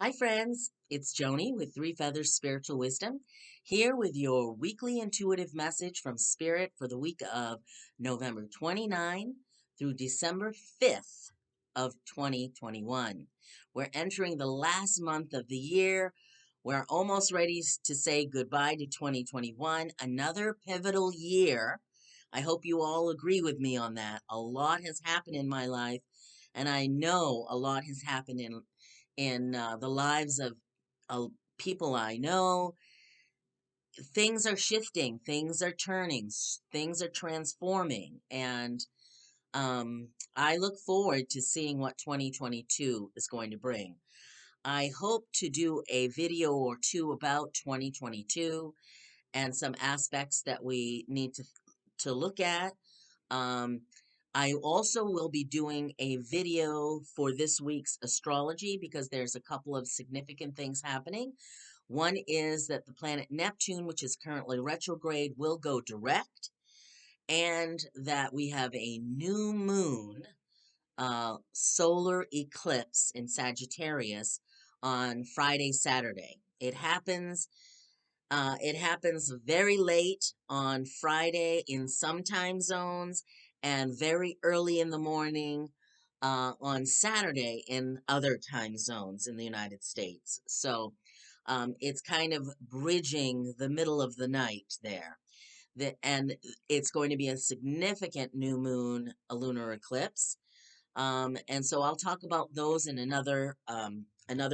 Hi, friends. It's Joni with Three Feathers Spiritual Wisdom, here with your weekly intuitive message from Spirit for the week of November 29 through December 5th of 2021. We're entering the last month of the year. We're almost ready to say goodbye to 2021, another pivotal year. I hope you all agree with me on that. A lot has happened in my life, and I know a lot has happened in the lives of people I know. Things are shifting, things are turning, things are transforming, and I look forward to seeing what 2022 is going to bring. I hope to do a video or two about 2022 and some aspects that we need to look at. Um, I also will be doing a video for this week's astrology because there's a couple of significant things happening. One is that the planet Neptune, which is currently retrograde, will go direct, and that we have a new moon solar eclipse in Sagittarius on Friday, Saturday. It happens very late on Friday in some time zones and very early in the morning on Saturday in other time zones in the United States. So it's kind of bridging the middle of the night there. And it's going to be a significant new moon, a lunar eclipse. And so I'll talk about those in another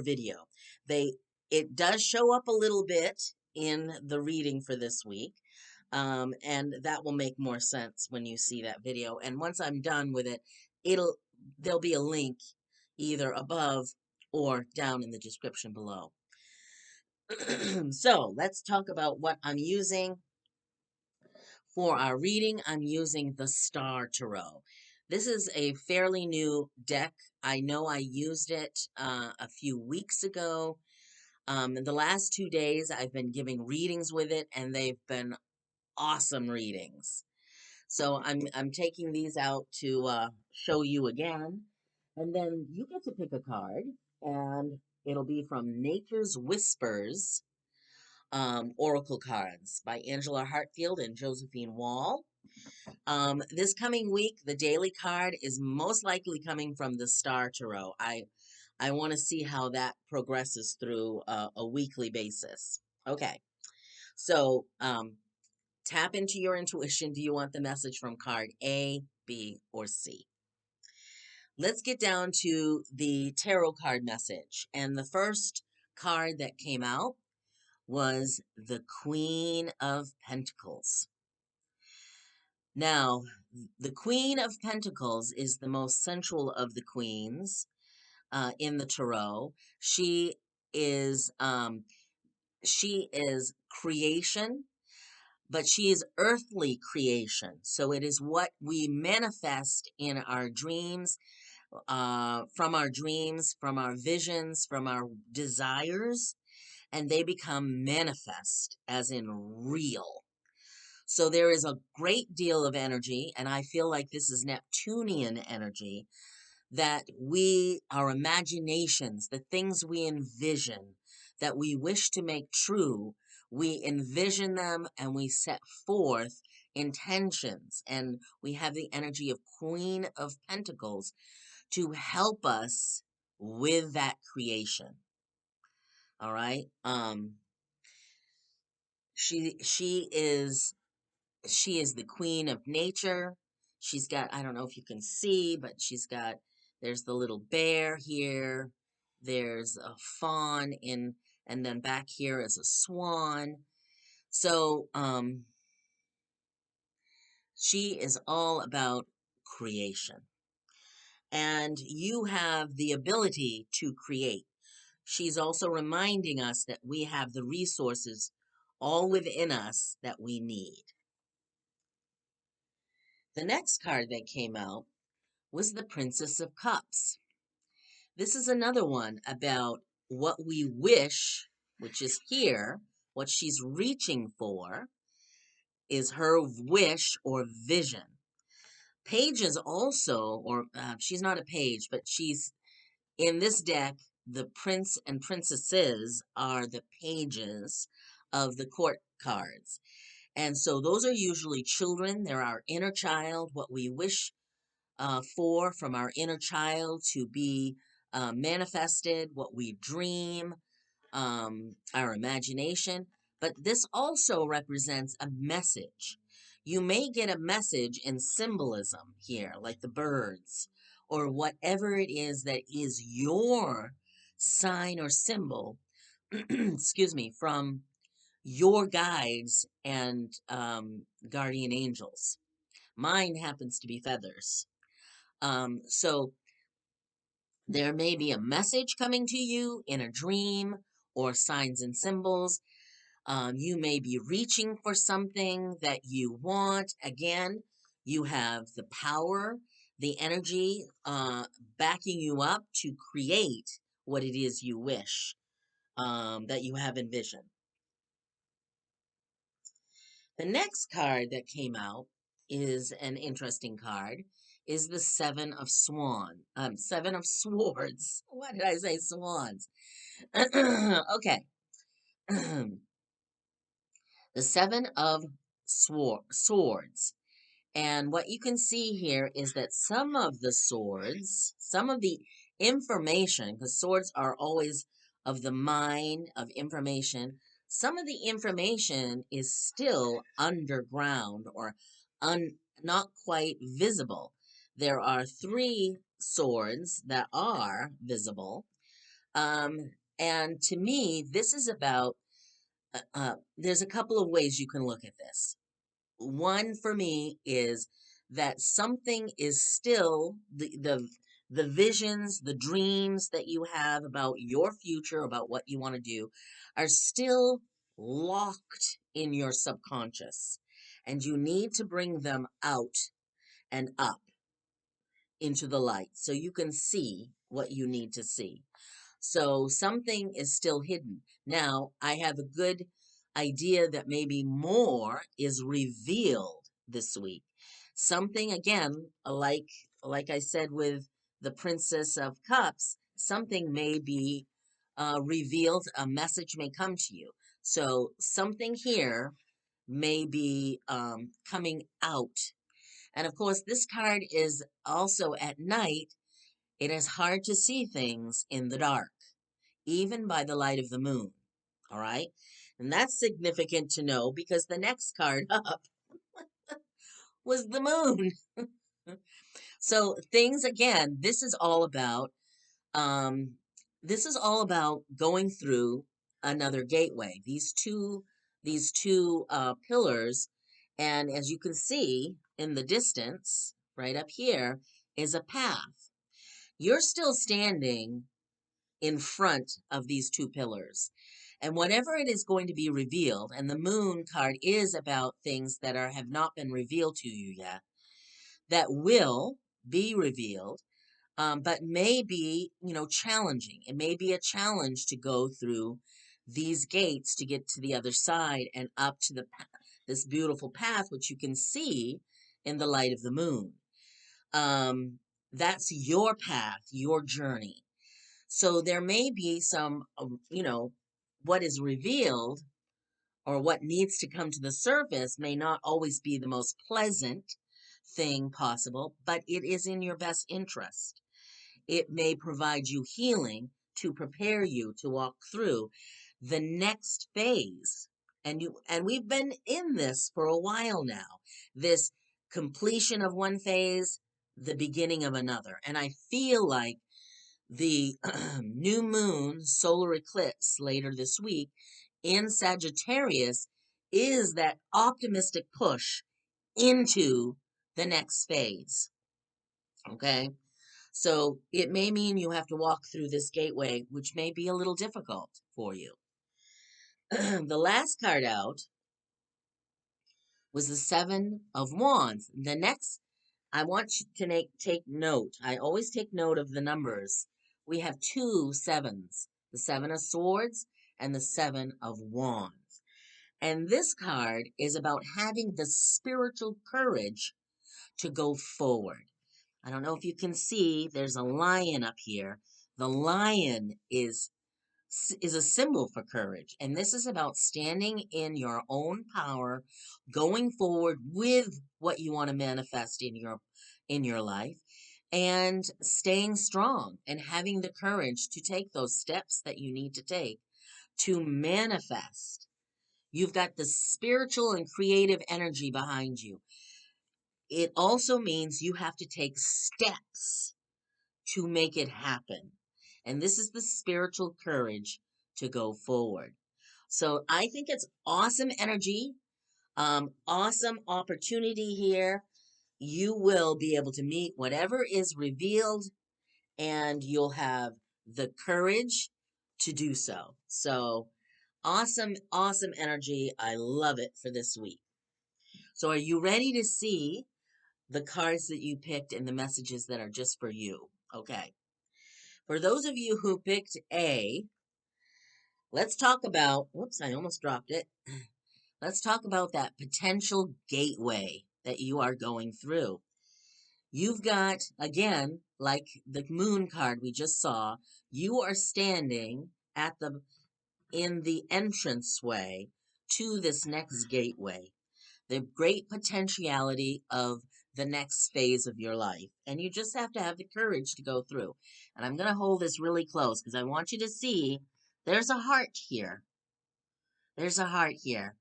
video. They it does show up a little bit in the reading for this week. And that will make more sense when you see that video. And once I'm done with it, it'll there'll be a link either above or down in the description below. So let's talk about what I'm using for our reading. I'm using the Star Tarot. This is a fairly new deck. I know I used it a few weeks ago. In the last 2 days, I've been giving readings with it, and they've been awesome readings. So I'm taking these out to show you again, and then you get to pick a card, and it'll be from Nature's Whispers Oracle Cards by Angela Hartfield and Josephine Wall. This coming week, the daily card is most likely coming from the Star Tarot. I want to see how that progresses through a weekly basis. Okay, so tap into your intuition. Do you want the message from card A, B, or C? Let's get down to the tarot card message. And the first card that came out was the Queen of Pentacles. Now, the Queen of Pentacles is the most central of the queens in the tarot. She is creation, but she is earthly creation. So it is what we manifest in our dreams, from our dreams, from our visions, from our desires, and they become manifest, as in real. So there is a great deal of energy, and I feel like this is Neptunian energy, that our imaginations, the things we envision, that we wish to make true, we envision them and we set forth intentions. And we have the energy of Queen of Pentacles to help us with that creation. All right. She is the queen of nature. She's got, I don't know if you can see, but there's the little bear here. There's a fawn and then back here is a swan. So, she is all about creation. And you have the ability to create. She's also reminding us that we have the resources all within us that we need. The next card that came out was the Princess of Cups. This is another one about what we wish, which is here, what she's reaching for is her wish or vision. Pages also, or she's not a page, but she's in this deck. the prince and princesses are the pages of the court cards. And so those are usually children. They're our inner child, what we wish for from our inner child to be manifested, what we dream, our imagination. But this also represents a message. You may get a message in symbolism here, like the birds, or whatever it is that is your sign or symbol, excuse me, from your guides and guardian angels. Mine happens to be feathers. So there may be a message coming to you in a dream or signs and symbols. You may be reaching for something that you want. Again, you have the power, the energy backing you up to create what it is you wish that you have envisioned. The next card that came out is an interesting card. Is the Seven of Swords. Why did I say swans? Okay. The Seven of Swords. And what you can see here is that some of the swords, some of the information, because swords are always of the mind, of information, some of the information is still underground or not quite visible. There are three swords that are visible. And to me, this is about, there's a couple of ways you can look at this. One for me is that something is still the visions, the dreams that you have about your future, about what you want to do, are still locked in your subconscious. And you need to bring them out and up into the light so you can see what you need to see. So something is still hidden. Now, I have a good idea that maybe more is revealed this week. Something again, like I said with the Princess of Cups, something may be revealed, a message may come to you. So something here may be coming out. And of course, this card is also at night. It is hard to see things in the dark, even by the light of the moon. All right. And that's significant to know because the next card up was the moon. So things again, um this is all about going through another gateway. These two pillars, and as you can see in the distance, right up here is a path. You're still standing in front of these two pillars. And whatever it is going to be revealed, and the moon card is about things that have not been revealed to you yet, that will be revealed, but may be, challenging. It may be a challenge to go through these gates to get to the other side and up to this beautiful path, which you can see in the light of the moon. That's your path, your journey. So there may be some, what is revealed or what needs to come to the surface may not always be the most pleasant thing possible, but it is in your best interest. It may provide you healing to prepare you to walk through the next phase. And we've been in this for a while now. This completion of one phase, the beginning of another. And I feel like the new moon solar eclipse later this week in Sagittarius is that optimistic push into the next phase. Okay. So it may mean you have to walk through this gateway, which may be a little difficult for you. The last card out was the Seven of Wands. The next, I want you to take note. I always take note of the numbers. We have two sevens, the Seven of Swords and the Seven of Wands. And this card is about having the spiritual courage to go forward. I don't know if you can see, there's a lion up here. The lion is a symbol for courage, and this is about standing in your own power, going forward with what you want to manifest in your life, and staying strong and having the courage to take those steps that you need to take to manifest. You've got the spiritual and creative energy behind you. It also means you have to take steps to make it happen. And this is the spiritual courage to go forward. So I think it's awesome energy, awesome opportunity here. You will be able to meet whatever is revealed, and you'll have the courage to do so. So awesome, awesome energy. I love it for this week. So are you ready to see the cards that you picked and the messages that are just for you? Okay. For those of you who picked A, let's talk about, whoops, I almost dropped it. Let's talk about that potential gateway that you are going through. You've got, again, like the moon card we just saw, you are standing in the entranceway to this next gateway, the great potentiality of the next phase of your life. And you just have to have the courage to go through. And I'm going to hold this really close because I want you to see there's a heart here. There's a heart here.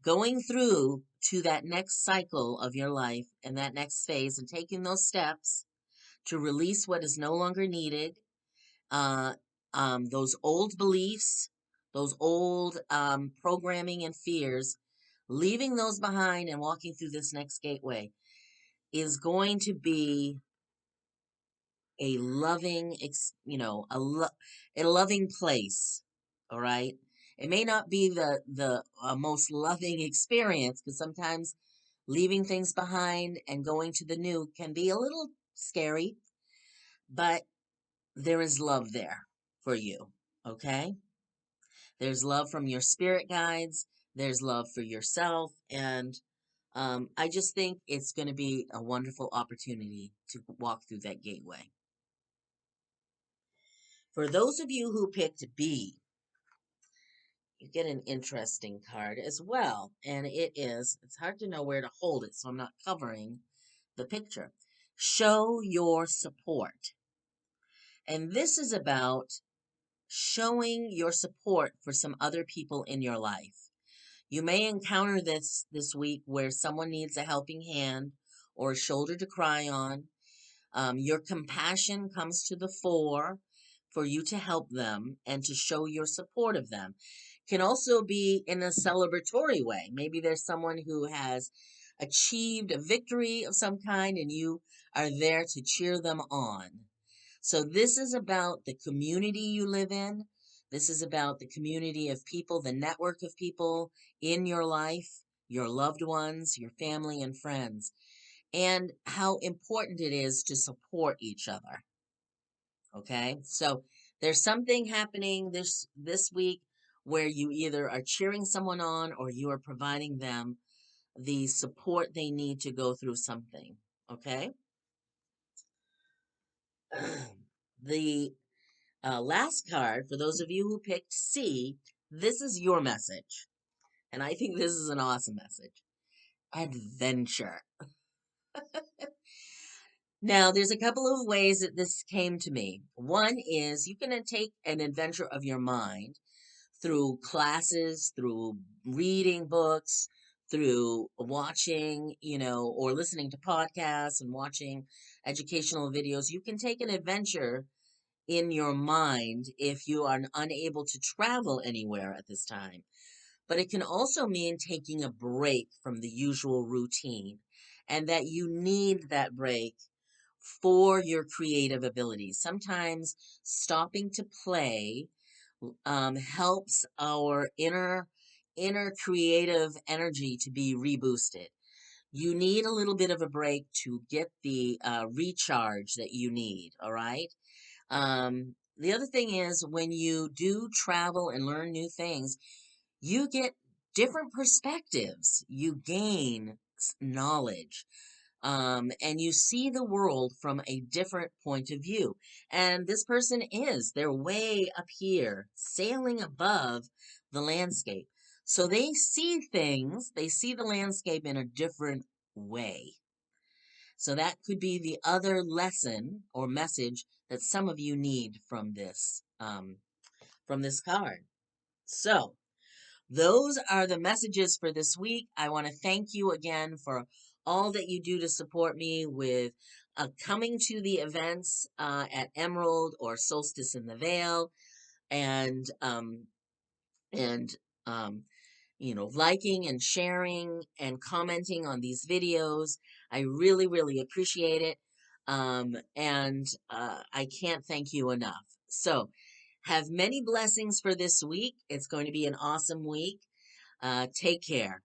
Going through to that next cycle of your life and that next phase and taking those steps to release what is no longer needed, uh, those old beliefs, those old programming and fears, leaving those behind and walking through this next gateway is going to be a loving, a loving place. All right. It may not be the most loving experience because sometimes leaving things behind and going to the new can be a little scary, but there is love there for you. Okay. There's love from your spirit guides. There's love for yourself. And I just think it's going to be a wonderful opportunity to walk through that gateway. For those of you who picked B, you get an interesting card as well. And it's hard to know where to hold it, so I'm not covering the picture. Show your support. And this is about showing your support for some other people in your life. You may encounter this week where someone needs a helping hand or a shoulder to cry on. Your compassion comes to the fore for you to help them and to show your support of them. Can also be in a celebratory way. Maybe there's someone who has achieved a victory of some kind and you are there to cheer them on. So this is about the community you live in. This is about the community of people, the network of people in your life, your loved ones, your family and friends, and how important it is to support each other. Okay? So there's something happening this week where you either are cheering someone on or you are providing them the support they need to go through something. Okay? The last card, for those of you who picked C, this is your message. And I think this is an awesome message. Adventure. Now, there's a couple of ways that this came to me. One is you can take an adventure of your mind through classes, through reading books, through watching, or listening to podcasts and watching educational videos. You can take an adventure in your mind if you are unable to travel anywhere at this time. But it can also mean taking a break from the usual routine and that you need that break for your creative abilities. Sometimes stopping to play helps our inner creative energy to be reboosted. You need a little bit of a break to get the recharge that you need. All right. The other thing is when you do travel and learn new things, you get different perspectives. You gain knowledge. and you see the world from a different point of view. And this person they're way up here, sailing above the landscape. So they see things, they see the landscape in a different way. So that could be the other lesson or message that some of you need from this card. So those are the messages for this week. I want to thank you again for all that you do to support me with coming to the events at Emerald or Solstice in the Vale, and and um, liking and sharing and commenting on these videos. I really, really appreciate it. And I can't thank you enough. So, have many blessings for this week. It's going to be an awesome week. Take care.